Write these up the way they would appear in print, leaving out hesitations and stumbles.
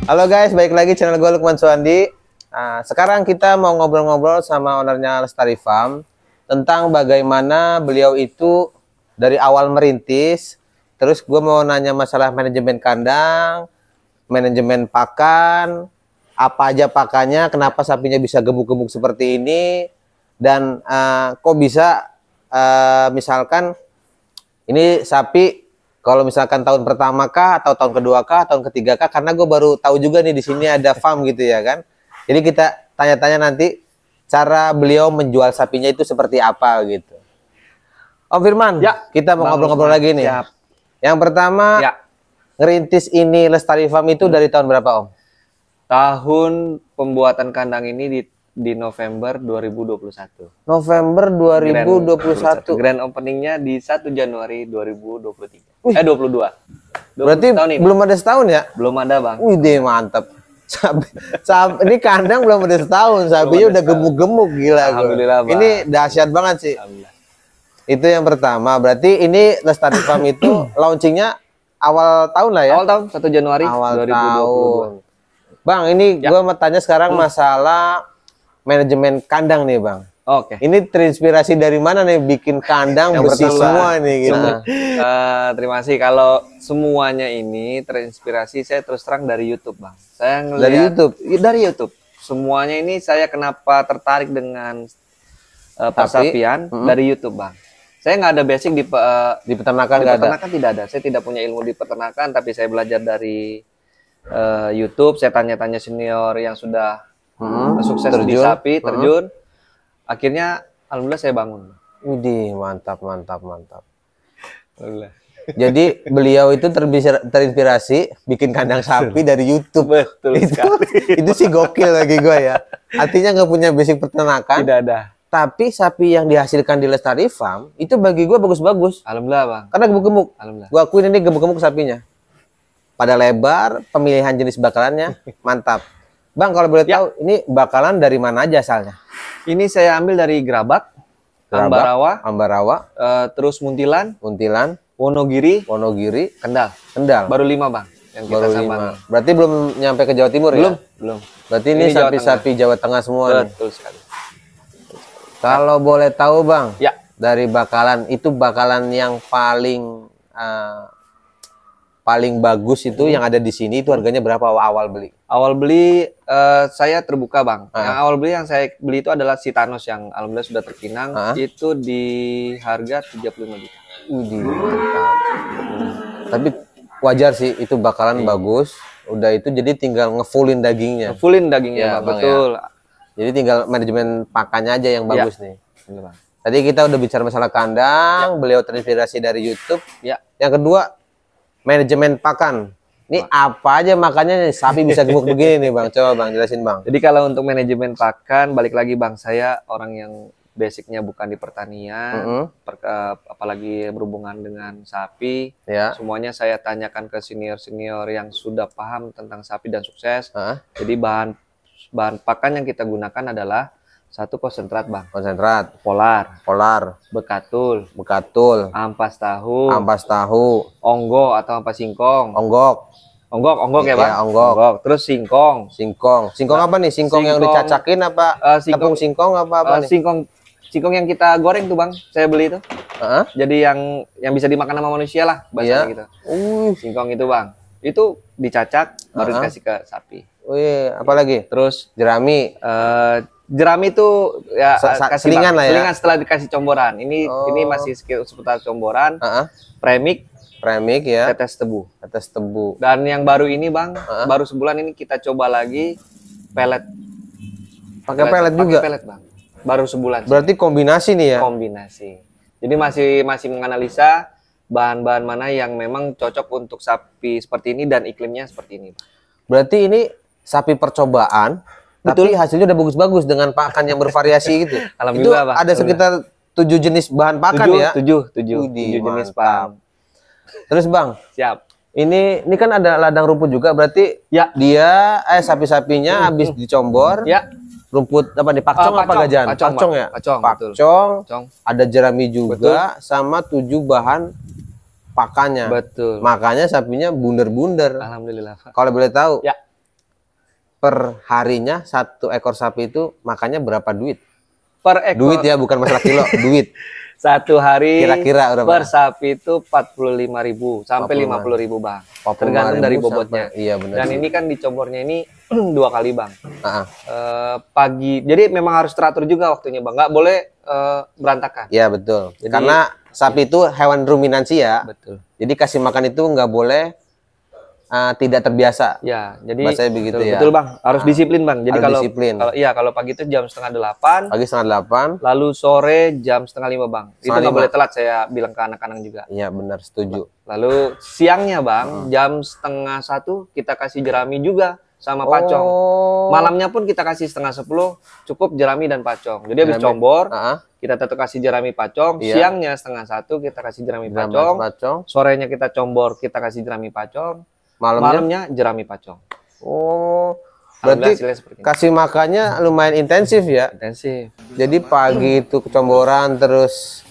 Halo guys, balik lagi channel gue Lukman Suwandi. Sekarang kita mau ngobrol-ngobrol sama ownernya Lestari Farm tentang bagaimana beliau itu dari awal merintis. Terus gue mau nanya masalah manajemen kandang, manajemen pakan, apa aja pakannya, kenapa sapinya bisa gemuk-gemuk seperti ini, dan kok bisa misalkan ini sapi kalau misalkan tahun pertama kah, atau tahun kedua kah, tahun ketiga kah? Karena gue baru tahu juga nih di sini ada farm gitu ya kan. Jadi kita tanya-tanya nanti cara beliau menjual sapinya itu seperti apa gitu. Om Firman, ya, kita mau ngobrol-ngobrol lagi nih. Siap. Yang pertama, ya, ngerintis ini Lestari Farm itu dari tahun berapa Om? Tahun pembuatan kandang ini di November 2021. November 2021. Grand openingnya di 1 Januari 2023. 22. Berarti belum ada setahun ya? Belum ada Bang. Wih deh mantap. Ini kandang belum ada setahun, sapinya udah gemuk-gemuk gila. Alhamdulillah Bang. Ini dahsyat banget sih. Itu yang pertama. Berarti ini Lestari Farm itu launchingnya awal tahun lah ya? Awal tahun 1 Januari awal 2022. Tahun. Bang, ini gua mau tanya sekarang masalah manajemen kandang nih Bang. Oke. Ini terinspirasi dari mana nih bikin kandang yang bersih semua nih gitu. Terima kasih. Kalau semuanya ini terinspirasi saya terus terang dari YouTube Bang. Saya ngelihat dari YouTube. Dari YouTube. Semuanya ini saya kenapa tertarik dengan persapian dari YouTube Bang. Saya nggak ada basic di peternakan, tidak ada. Saya tidak punya ilmu di peternakan, tapi saya belajar dari YouTube. Saya tanya-tanya senior yang sudah sukses di sapi, terjun. Akhirnya alhamdulillah saya bangun. Widih, mantap. Jadi beliau itu terinspirasi bikin kandang sapi dari YouTube. Betul itu sih gokil bagi gue ya. Artinya nggak punya basic peternakan. Tidak ada. Tapi sapi yang dihasilkan di Lestari Farm itu bagi gue bagus-bagus. Alhamdulillah Bang. Karena gemuk-gemuk. Alhamdulillah. Gue akuin ini gemuk-gemuk sapinya. Pada lebar, pemilihan jenis bakalannya mantap. Bang, kalau boleh tahu, ini bakalan dari mana aja asalnya? Ini saya ambil dari Gerabak, Ambarawa, terus Muntilan, Wonogiri, Kendal. Baru 5 Bang. Yang baru 5. Berarti belum nyampe ke Jawa Timur ya? Belum. Berarti ini sapi-sapi Jawa Tengah semua. Betul sekali. Kalau boleh tahu Bang, ya, dari bakalan, itu bakalan yang paling bagus itu yang ada di sini itu harganya berapa awal beli? Awal beli saya terbuka Bang. Yang awal beli yang saya beli itu adalah si Thanos yang alhamdulillah sudah terpinang. Itu di harga 35 juta. Mantap. Tapi wajar sih itu bakalan bagus. Udah itu jadi tinggal ngefullin dagingnya. Ya, Bang, betul. Ya. Jadi tinggal manajemen pakannya aja yang bagus nih. Bang. Tadi kita udah bicara masalah kandang, beliau terinspirasi dari YouTube. Ya. Yang kedua, manajemen pakan. Ini apa aja makanya sapi bisa gemuk begini nih Bang? Coba Bang jelasin Bang. Jadi kalau untuk manajemen pakan, balik lagi Bang, saya orang yang basicnya bukan di pertanian, apalagi berhubungan dengan sapi. Ya. Semuanya saya tanyakan ke senior-senior yang sudah paham tentang sapi dan sukses. Jadi bahan pakan yang kita gunakan adalah satu konsentrat Bang. Konsentrat. Polar. Bekatul. Ampas tahu. Onggo atau ampas singkong. Onggok ya Bang? Ya, onggok. Terus singkong. Singkong apa nih? Singkong yang dicacakin apa? Tepung singkong apa nih? Singkong yang kita goreng tuh Bang. Saya beli itu. Jadi yang bisa dimakan sama manusia lah bahasanya gitu. Singkong itu Bang. Itu dicacak baru dikasih ke sapi. Apalagi? Terus jerami. Jerami itu ya selingan lah ya. Selingan setelah dikasih comboran. Ini masih seputar comboran. Premik ya. Tetes tebu. Dan yang baru ini Bang, baru sebulan ini kita coba lagi pelet. Pakai pelet juga. Pelet Bang. Baru sebulan. Berarti kombinasi nih ya. Kombinasi. Jadi masih menganalisa bahan-bahan mana yang memang cocok untuk sapi seperti ini dan iklimnya seperti ini. Berarti ini sapi percobaan. Betul. Tapi hasilnya udah bagus-bagus dengan pakan yang bervariasi gitu. Alhamdulillah itu Bang. Ada sekitar 7 jenis bahan pakan ya? 7 jenis pakan. Terus Bang, siap. Ini kan ada ladang rumput juga, berarti ya dia sapi-sapinya habis dicombor. Ya. Rumput apa nih? Pakcong apa gajan? Pakcong ya? Pakcong. Ada jerami juga. Betul. Sama 7 bahan pakannya. Betul. Makanya sapinya bunder-bunder. Alhamdulillah. Kalau boleh tahu, ya, per harinya satu ekor sapi itu makannya berapa duit? Per ekor. Duit ya, bukan masalah kilo, duit. Satu hari kira-kira per sapi itu 45.000 sampai 50.000 Bang. Tergantung dari bobotnya. Iya benar. Dan ini kan dicombornya ini 2 kali Bang. Pagi. Jadi memang harus teratur juga waktunya Bang. Nggak boleh berantakan. Iya betul. Jadi, karena sapi itu hewan ruminansi ya. Betul. Jadi kasih makan itu nggak boleh tidak terbiasa. Ya, jadi bahasanya begitu betul, ya. Betul Bang, harus disiplin Bang. Jadi kalau disiplin. Kalau pagi itu jam 7:30. Pagi 7:30. Lalu sore jam 4:30 Bang. Itu nggak boleh telat, saya bilang ke anak-anak juga. Iya benar, setuju. Lalu siangnya Bang, jam 12:30 kita kasih jerami juga sama pacong. Malamnya pun kita kasih 9:30, cukup jerami dan pacong. Jadi habis combor, kita tetap kasih jerami pacong. Siangnya 12:30 kita kasih jerami pacong. Sorenya kita combor, kita kasih jerami pacong. Malamnya jerami pacong. Oh, berarti kasih makannya lumayan intensif ya? Intensif. Jadi pagi itu kecomboran terus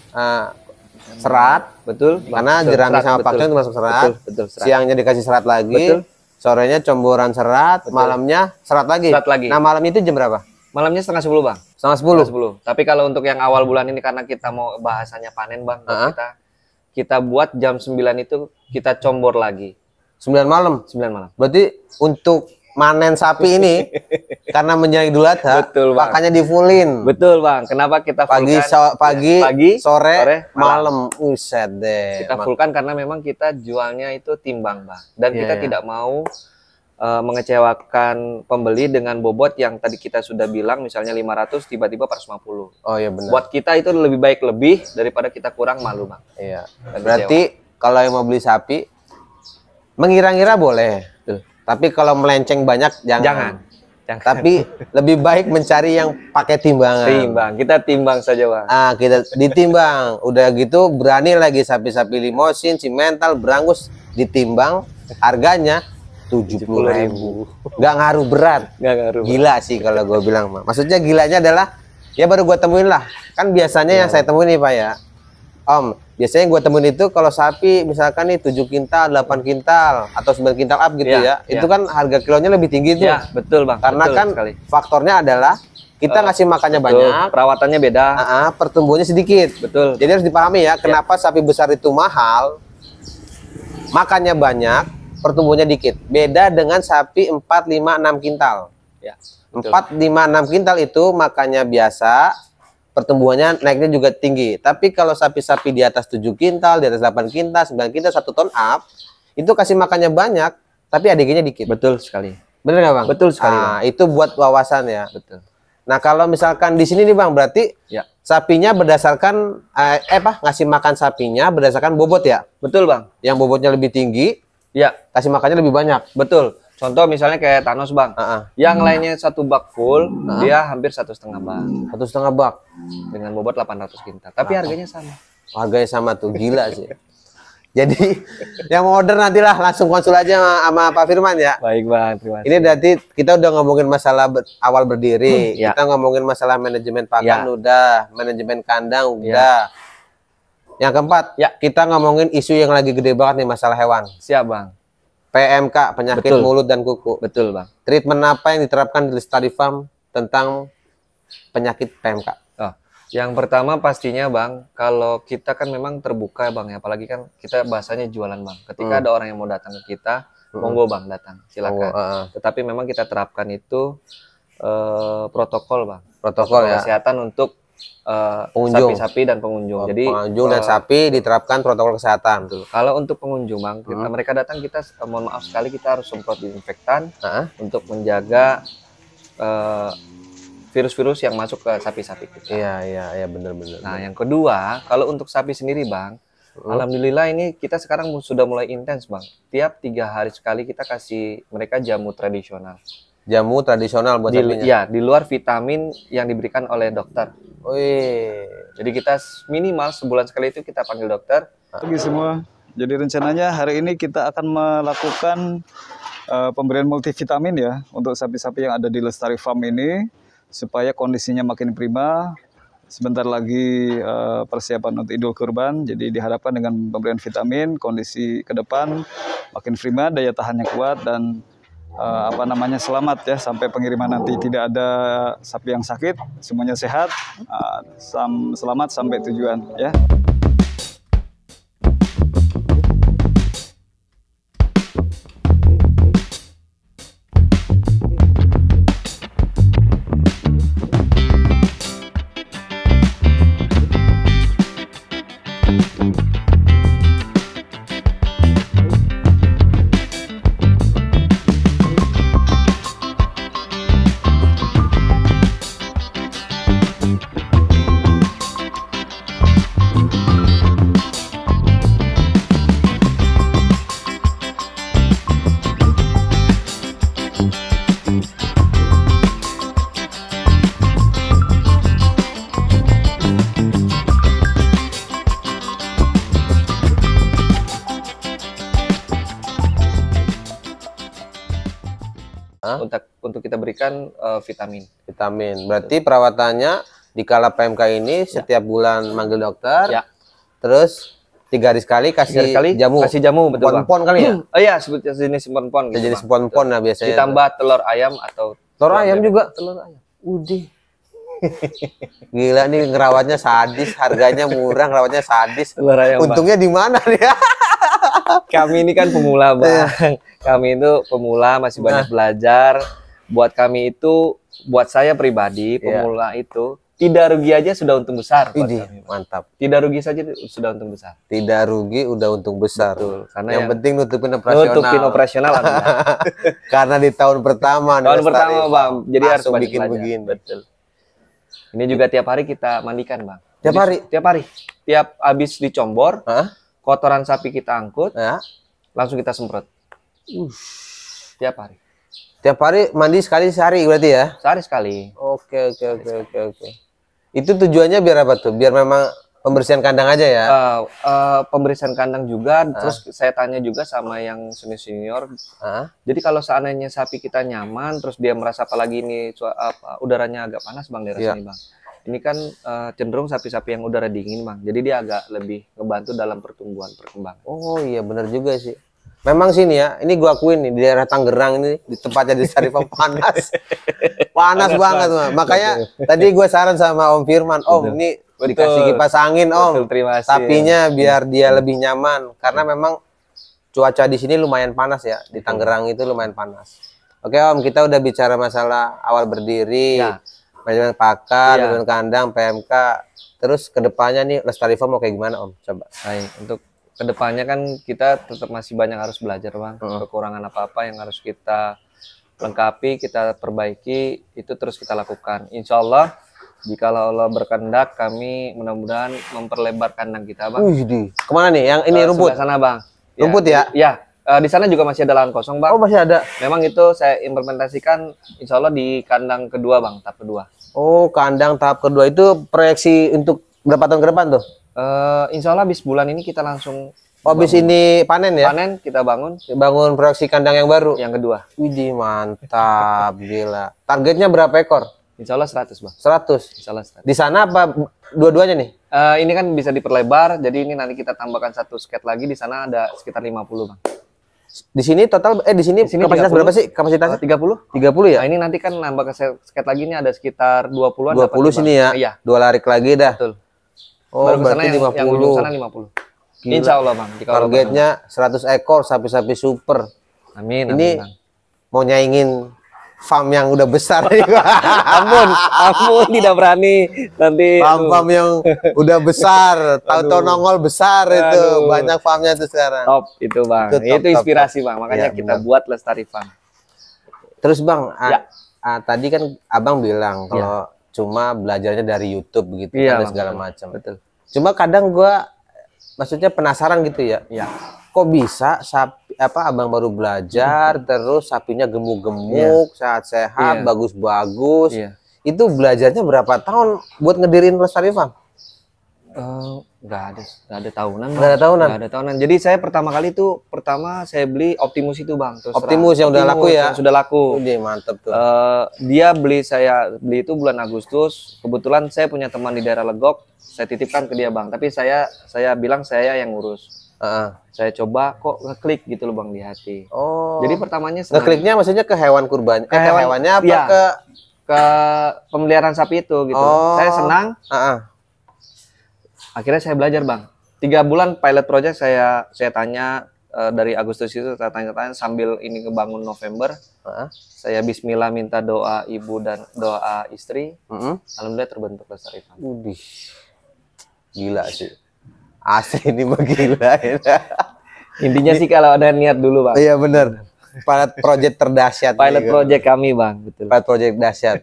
serat, betul? Karena jerami sama pacong itu masuk serat. Betul, serat. Siangnya dikasih serat lagi. Betul. Sorenya comboran serat, malamnya serat lagi. Nah, malamnya itu jam berapa? Malamnya 9:30 Bang. 9:30. Tapi kalau untuk yang awal bulan ini karena kita mau bahasanya panen Bang, kita buat jam 9 itu kita combor lagi. 9 malam. 9 malam. Berarti untuk manen sapi ini karena menjelang Idul Adha, makanya di-fullin. Betul Bang. Kenapa kita pagi, sore, malam. Uset deh. Kita fullkan karena memang kita jualnya itu timbang Bang. Dan kita tidak mau mengecewakan pembeli dengan bobot yang tadi kita sudah bilang misalnya 500 tiba-tiba 450. Oh iya benar. Buat kita itu lebih baik daripada kita kurang malu Bang. Iya. Berarti kalau yang mau beli sapi mengira-ngira boleh. Tapi kalau melenceng banyak jangan. Tapi lebih baik mencari yang pakai timbangan. Kita timbang saja Bang. Kita ditimbang. Udah gitu berani lagi sapi-sapi limosin, simental, berangus ditimbang, harganya 70.000. Nggak ngaruh berat. Gila sih kalau gue bilang. Maksudnya gilanya adalah ya baru gue temuin lah. Kan biasanya yang saya temuin nih Pak ya. Om, biasanya gue temuin itu kalau sapi misalkan nih 7 kintal, 8 kintal atau 9 kintal up gitu ya. Itu kan harga kilonya lebih tinggi tuh. Ya, betul Bang. Karena faktornya adalah kita ngasih makannya banyak, perawatannya beda, pertumbuhannya sedikit. Betul. Jadi harus dipahami ya, kenapa sapi besar itu mahal, makannya banyak, pertumbuhannya dikit. Beda dengan sapi 4, 5, 6 kintal. Ya, 4, 5, 6 kintal itu makannya biasa, pertumbuhannya naiknya juga tinggi. Tapi kalau sapi-sapi di atas 7 kintal, di atas 8 kintal, 9 kintal, 1 ton up, itu kasih makannya banyak, tapi ADG-nya dikit. Betul sekali. Bener nggak Bang? Betul sekali. Bang. Itu buat wawasan ya. Betul. Nah kalau misalkan di sini nih Bang, berarti sapinya berdasarkan ngasih makan sapinya berdasarkan bobot ya? Betul Bang. Yang bobotnya lebih tinggi, kasih makannya lebih banyak. Betul. Contoh misalnya kayak Thanos Bang, yang lainnya 1 bak full, dia hampir 1,5 bak. 1,5 bak dengan bobot 800 kintal. Tapi harganya sama. Harganya sama tuh, gila sih. Jadi yang mau order nantilah langsung konsul aja sama Pak Firman ya. Baik Bang, terima kasih. Ini berarti kita udah ngomongin masalah awal berdiri, kita ngomongin masalah manajemen pakan udah, manajemen kandang udah. Yang keempat, kita ngomongin isu yang lagi gede banget nih masalah hewan. Siap Bang. PMK, penyakit mulut dan kuku. Betul Bang. Treatment apa yang diterapkan di Lestari Farm tentang penyakit PMK? Yang pertama pastinya Bang, kalau kita kan memang terbuka Bang ya, apalagi kan kita bahasanya jualan Bang. Ketika ada orang yang mau datang ke kita, monggo Bang datang, silakan. Tetapi memang kita terapkan itu protokol Bang. Protokol kesehatan untuk sapi-sapi dan pengunjung. Jadi pengunjung dan sapi diterapkan protokol kesehatan. Betul. Kalau untuk pengunjung Bang, mereka datang kita mohon maaf sekali kita harus semprot disinfektan untuk menjaga virus-virus yang masuk ke sapi-sapi kita. Iya benar-benar. Nah, yang kedua, kalau untuk sapi sendiri Bang, alhamdulillah ini kita sekarang sudah mulai intens Bang. Tiap 3 hari sekali kita kasih mereka jamu tradisional. Jamu tradisional buat sapinya? Iya, di luar vitamin yang diberikan oleh dokter. Jadi kita minimal sebulan sekali itu kita panggil dokter. Pagi semua. Jadi rencananya hari ini kita akan melakukan pemberian multivitamin ya untuk sapi-sapi yang ada di Lestari Farm ini supaya kondisinya makin prima. Sebentar lagi persiapan untuk Idul Kurban, jadi diharapkan dengan pemberian vitamin kondisi ke depan makin prima, daya tahannya kuat dan apa namanya, selamat ya sampai pengiriman nanti, tidak ada sapi yang sakit, semuanya sehat, selamat sampai tujuan ya. Untuk kita berikan vitamin. Berarti perawatannya di kala PMK ini setiap bulan manggil dokter. Ya. Terus 3 hari sekali kasih jamu. Kasih jamu, betul Bang. Pon kali ya? Oh iya, sebutnya jenis pon-pon gitu, Jenis pon-pon nah biasanya. Ditambah telur ayam atau telur ayam juga. Telur ayam. Udih. Gila nih, ngerawatnya sadis, harganya murah, ngerawatnya sadis. Telur ayam, untungnya di mana dia? Kami ini kan pemula, Bang. Kami itu pemula, masih banyak belajar. Buat kami itu, buat saya pribadi, pemula itu tidak rugi aja sudah untung besar. Ini mantap. Tidak rugi saja sudah untung besar. Tidak rugi udah untung besar. Betul. Karena yang penting nutupin operasional. Karena di tahun pertama. Tahun pertama, Bang. Jadi harus bikin begini. Betul. Ini juga tiap hari kita mandikan, Bang. Tiap hari? Tiap hari. Tiap habis dicombor, kotoran sapi kita angkut, langsung kita semprot. Tiap hari. Tiap hari mandi sekali sehari berarti ya? Sehari sekali. Oke. Itu tujuannya biar apa tuh? Biar memang pembersihan kandang aja ya? Pembersihan kandang juga. Terus saya tanya juga sama yang senior. Jadi kalau seandainya sapi kita nyaman, terus dia merasa apalagi ini udaranya agak panas, Bang, daerah sini, Bang. Ini kan cenderung sapi-sapi yang udara dingin, Bang. Jadi dia agak lebih ngebantu dalam perkembangan. Oh iya, benar juga sih. Memang sini ya, ini gua akuin nih di daerah Tangerang ini, di tempatnya di Lestari Farm panas. Panas banget, Bang. Makanya tadi gua saran sama Om Firman, Om, ini dikasih kipas angin, Om. Terima kasih. Sapinya biar dia lebih nyaman, karena memang cuaca di sini lumayan panas ya. Di Tangerang itu lumayan panas. Oke, Om, kita udah bicara masalah awal berdiri, manajemen pakan, manajemen kandang, PMK. Terus kedepannya nih Lestari Farm mau kayak gimana, Om? Coba. Baik, untuk kedepannya kan kita tetap masih banyak harus belajar, Bang. Kekurangan apa-apa yang harus kita lengkapi, kita perbaiki, itu terus kita lakukan. Insya Allah, jika Allah berkehendak, kami mudah-mudahan memperlebar kandang kita, Bang. Kemana nih? Yang ini rumput? Sana, Bang. Rumput ya? Ya. Di sana juga masih ada lahan kosong, Bang. Oh, masih ada? Memang itu saya implementasikan insya Allah di kandang kedua, Bang, tahap kedua. Oh, kandang tahap kedua itu proyeksi untuk berapa tahun ke depan tuh? Insya Allah habis bulan ini kita langsung habis ini panen ya? Panen, kita bangun proyeksi kandang yang baru? Yang kedua. Widih, mantap. Gila. Targetnya berapa ekor? Insya Allah 100, Bang. 100? Insya Allah 100. Di sana apa dua-duanya nih? Ini kan bisa diperlebar, jadi ini nanti kita tambahkan satu sket lagi, di sana ada sekitar 50, Bang. Di sini total, di sini kapasitas 30. Berapa sih kapasitasnya? 30. 30 ya? Nah, ini nanti kan nambah ke sket lagi, ini ada sekitar 20-an. 20 sini ya? Iya. 2 larik lagi dah. Betul. Oh, baru berarti yang 50. Sana 50. Insya Allah, Bang. Targetnya 100 ekor sapi-sapi super. Amin. Ini Bang. mau nyaingin farm yang udah besar. ampun, tidak berani. Nanti farm yang udah besar, tahu-tahu nongol besar itu. Banyak farmnya tuh sekarang. Top itu, Bang. Itu inspirasi, Bang. Makanya kita buat Lestari Farm. Terus, Bang, tadi kan Abang bilang kalau cuma belajarnya dari YouTube begitu kan segala macam. Betul. Cuma kadang gua maksudnya penasaran gitu ya. Kok bisa Abang baru belajar terus sapinya gemuk-gemuk, sehat-sehat, bagus-bagus. Itu belajarnya berapa tahun buat ngedirin Lestari Farm? Nggak ada tahunan. Nggak ada tahunan. Jadi saya pertama saya beli Optimus itu, Bang. Optimus yang udah laku ya? Yang sudah laku. Mantep tuh. Saya beli itu bulan Agustus. Kebetulan saya punya teman di daerah Legok, saya titipkan ke dia, Bang. Tapi saya bilang saya yang ngurus. Saya coba kok ngeklik gitu loh Bang di hati. Oh. Jadi pertamanya senang. Ngekliknya maksudnya ke hewan kurban, ke hewannya apa iya, ke pemeliharaan sapi itu gitu. Oh. Saya senang. Akhirnya saya belajar Bang. 3 bulan pilot project saya tanya dari Agustus itu saya tanya-tanya sambil ini ngebangun November. Saya Bismillah minta doa ibu dan doa istri. Alhamdulillah terbentuk Lestari Farm. Udih. Gila sih. Asli ini mah gila ya. Intinya sih kalau ada niat dulu Bang. Iya bener. Pilot project terdahsyat. Pilot project kami Bang, betul. Pilot project dahsyat.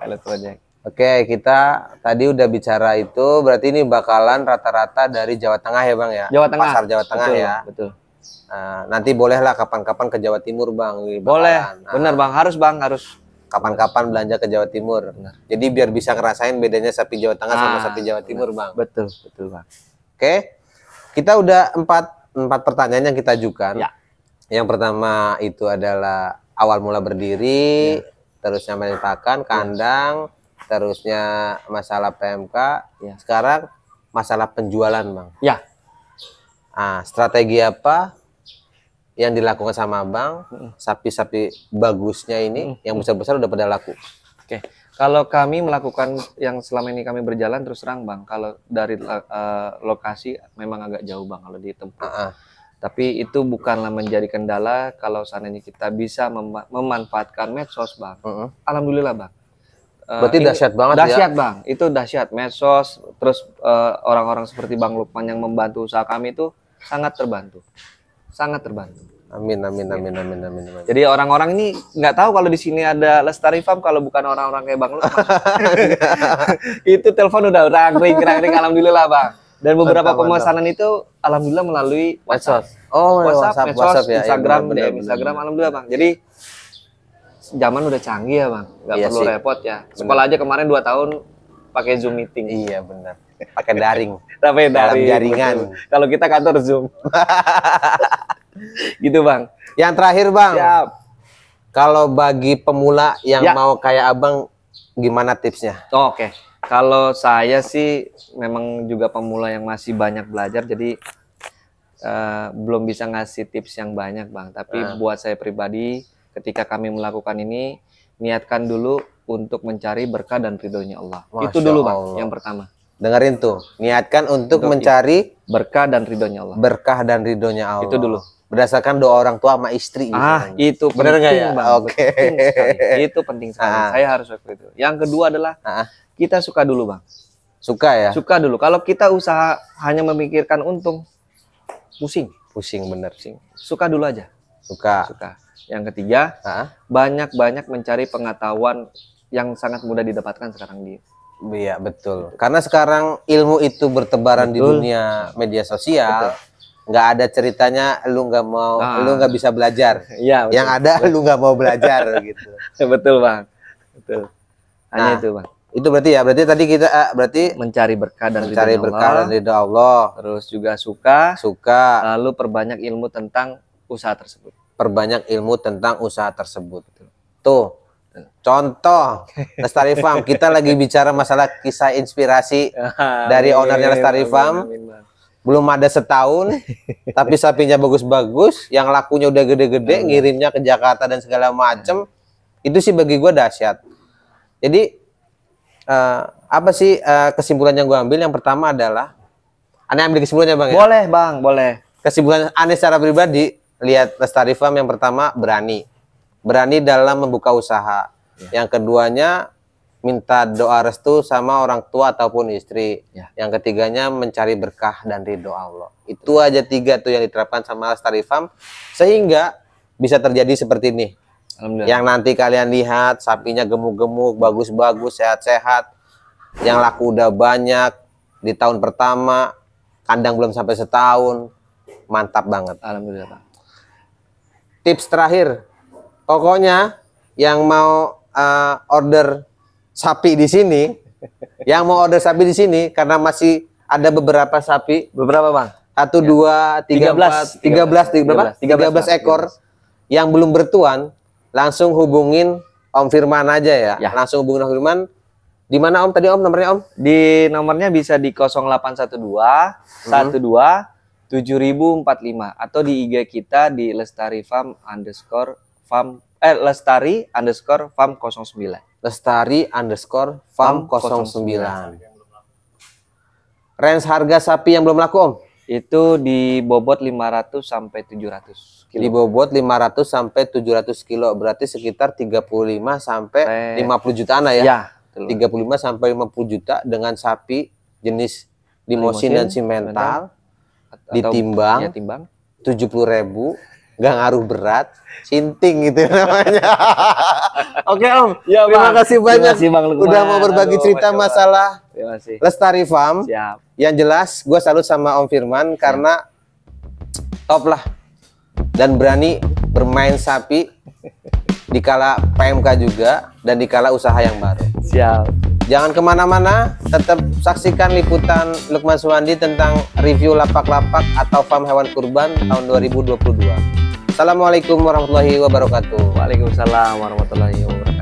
Pilot project. Oke, kita tadi udah bicara itu, berarti ini bakalan rata-rata dari Jawa Tengah ya Bang ya? Jawa Tengah. Pasar Jawa Tengah betul, ya? Betul. Nah, nanti bolehlah kapan-kapan ke Jawa Timur Bang. Boleh, bener Bang, harus Bang, harus. Kapan-kapan belanja ke Jawa Timur. Benar. Jadi biar bisa ngerasain bedanya sapi Jawa Tengah sama sapi Jawa Timur Bang. Betul, betul Bang. Oke, kita udah empat pertanyaan yang kita ajukan. Ya. Yang pertama itu adalah awal mula berdiri, terusnya main pakan, kandang, terusnya masalah PMK. Sekarang masalah penjualan Bang. Ya. Nah, strategi apa yang dilakukan sama Bang? Sapi-sapi bagusnya ini yang besar-besar udah pada laku. Oke. Kalau kami melakukan yang selama ini kami berjalan terus terang Bang, kalau dari lokasi memang agak jauh Bang kalau ditempuh. Tapi itu bukanlah menjadi kendala kalau seandainya kita bisa memanfaatkan medsos Bang. Alhamdulillah Bang. Berarti dahsyat banget ya? Dahsyat Bang, itu dahsyat. Medsos, terus orang-orang seperti Bang Lukman yang membantu usaha kami itu sangat terbantu. Sangat terbantu. Amin. Jadi orang-orang ini nggak tahu kalau di sini ada Lestari Farm kalau bukan orang-orang kayak Bang Lukman. Itu telepon udah ring, alhamdulillah Bang. Dan beberapa pemesanan itu alhamdulillah melalui WhatsApp. Oh, WhatsApp, medsos, ya. Instagram, Ya, DM Instagram, alhamdulillah Bang. Jadi zaman udah canggih ya Bang, nggak perlu repot ya. Sekolah aja kemarin 2 tahun pakai Zoom meeting. Iya benar. Pakai daring. Tapi dalam jaringan. Kalau kita kantor Zoom. Gitu Bang. Yang terakhir Bang. Siap. Kalau bagi pemula yang mau kayak Abang, gimana tipsnya? Oke. Kalau saya sih memang juga pemula yang masih banyak belajar, jadi belum bisa ngasih tips yang banyak Bang. Tapi buat saya pribadi, ketika kami melakukan ini, niatkan dulu untuk mencari berkah dan ridhonya Allah. Masya Itu dulu Bang, Allah. yang pertama. Dengerin tuh, niatkan untuk mencari berkah dan ridhonya Allah. Berkah dan ridhonya Allah. Itu dulu. Berdasarkan doa orang tua sama istri. Itu bener nggak ya? Bang. Oke. Itu penting sekali. Saya harus seperti itu. Yang kedua adalah kita suka dulu Bang. Suka ya? Suka dulu. Kalau kita usaha hanya memikirkan untung, pusing. Pusing bener. Suka dulu aja. Suka. Yang ketiga, banyak-banyak mencari pengetahuan yang sangat mudah didapatkan sekarang di. Iya betul. Karena sekarang ilmu itu bertebaran di dunia media sosial. Nggak ada ceritanya lu nggak mau, lu nggak bisa belajar. Iya. Yang ada lu nggak mau belajar gitu. Betul Bang. Betul. Hanya itu Bang. Itu berarti ya, berarti tadi kita mencari berkah dan ridho Allah. Terus juga suka. Lalu perbanyak ilmu tentang usaha tersebut. Tuh. Contoh Lestari Farm, kita lagi bicara masalah kisah inspirasi dari ownernya Lestari Farm. Belum ada setahun, tapi sapinya bagus-bagus, yang lakunya udah gede-gede, ngirimnya ke Jakarta dan segala macem. Itu sih bagi gue dahsyat. Jadi apa sih kesimpulan yang gue ambil? Yang pertama adalah, Ane ambil kesimpulannya Bang ya? Boleh Bang, boleh. Kesimpulan Ane secara pribadi, lihat Lestari Farm yang pertama berani dalam membuka usaha. Yang keduanya minta doa restu sama orang tua ataupun istri. Yang ketiganya mencari berkah dan ridho Allah. Itu aja 3 tuh yang diterapkan sama Lestari Farm sehingga bisa terjadi seperti ini. Yang nanti kalian lihat sapinya gemuk-gemuk, bagus-bagus, sehat-sehat. Yang laku udah banyak di tahun pertama, kandang belum sampai setahun. Mantap banget. Alhamdulillah Bang. Tips terakhir, pokoknya yang mau order sapi di sini, karena masih ada beberapa sapi. Beberapa Bang? 1, 2, 3, 4, 13 ekor yang belum bertuan, langsung hubungin Om Firman aja ya. Langsung hubungin Om Firman. Di mana Om? Tadi Om nomornya Om? Di nomornya bisa di 0812 12 7045 atau di IG kita di lestari_farm 09. Lestari_farm 09. Range harga sapi yang belum laku, Om? Itu di bobot 500 sampai 700 kilo. Di bobot 500 sampai 700 kilo, berarti sekitar 35 sampai 50 jutaan lah ya. Ya, 35 sampai 50 juta dengan sapi jenis limosin dan simental, ditimbang, ya, timbang 70.000, nggak ngaruh berat, sinting gitu namanya. Oke Om, Ya, terima Bang. kasih banyak Terima kasih, Bang Lukman. udah mau berbagi Aduh, cerita Masya Allah. masalah Terima kasih. Lestari Farm. Siap. Yang jelas gue salut sama Om Firman karena top lah dan berani bermain sapi dikala PMK juga dan dikala usaha yang baru. Siap. Jangan kemana-mana, tetap saksikan liputan Lukman Suwandi tentang review lapak-lapak atau farm hewan kurban tahun 2022. Assalamualaikum warahmatullahi wabarakatuh. Waalaikumsalam warahmatullahi wabarakatuh.